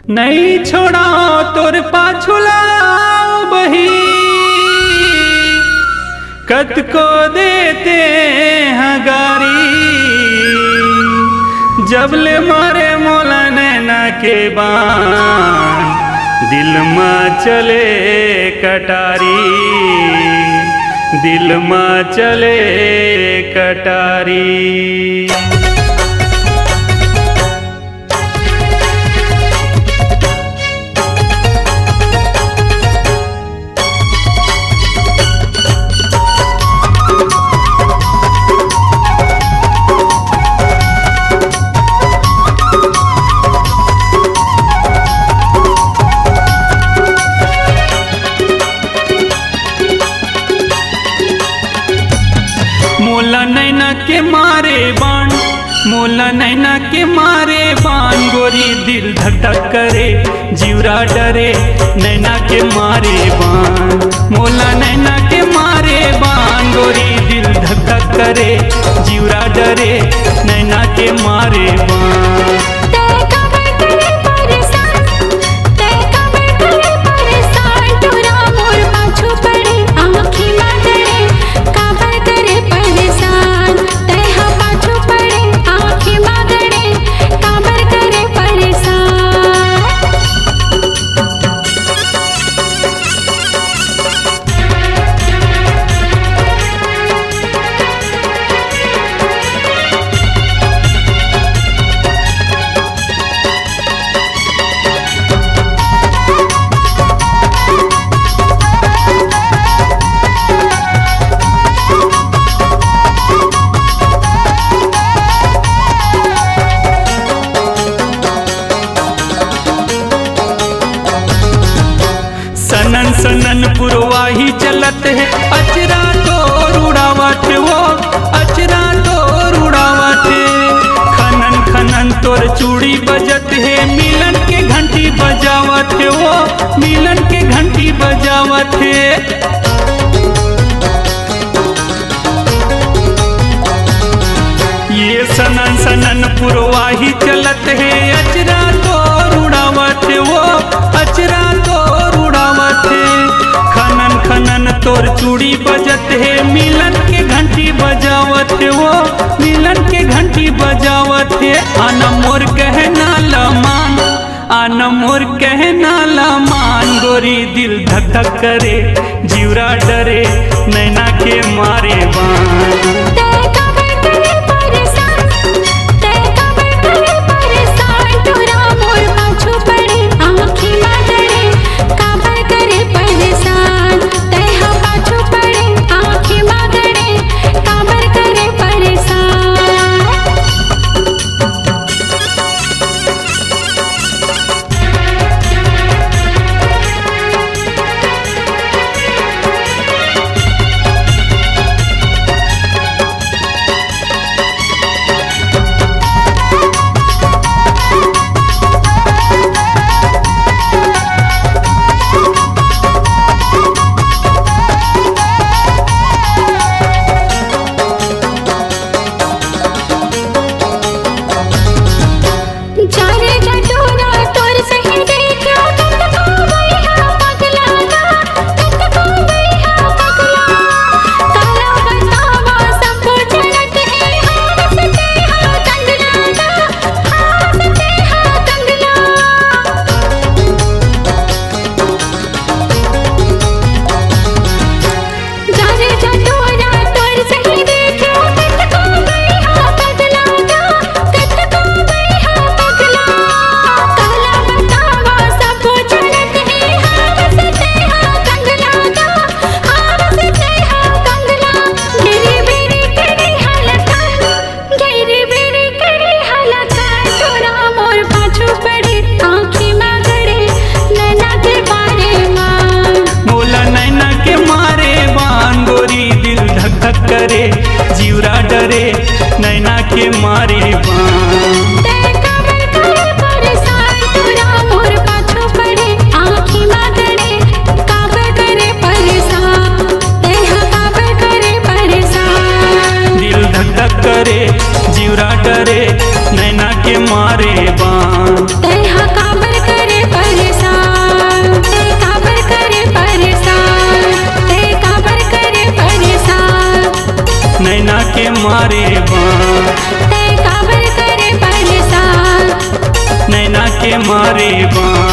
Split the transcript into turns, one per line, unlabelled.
नहीं छोड़ाओ तोर पाछुलाओ बही कत को देते हैं गारी जबले मारे मोला नैना के बान दिल में चले कटारी दिल में चले कटारी। मोला नैना के मारे बाण मोला नैना के मारे बाण गोरी दिल धक धक करे जीवरा डरे नैना के मारे बाण मोला नैना के मारे बाण गोरी दिल धक धक करे जीवरा डरे नैना के मारे बाण। सनन सनन पुरवाही चलत है अचरा तो रुड़ावट वो अचरा तो रुड़ावट खनन खनन तोर चूड़ी बजत है मिलन के घंटी बजावत वो मिलन के घंटी बजावत है। ये सनन सनन पुरवाही चलत है अचरा तो रुड़ावत वो अचरा तो खनन खनन तोर चूड़ी बजत है मिलन के घंटी बजावत है वो मिलन के घंटी बजावत है। आना मोर कहना लमान आना मोर कहना लमान गोरी दिल धक धक करे जीवरा डरे नैना के मारे बाण। करे जीवरा डरे नैना के मारे बाण। दिल धक धक करे जीवरा डरे नैना के मारे बाण।
काबर करे
नैना के मारे बान।
ते काबर करे परेशान,
नैना के मारे बान।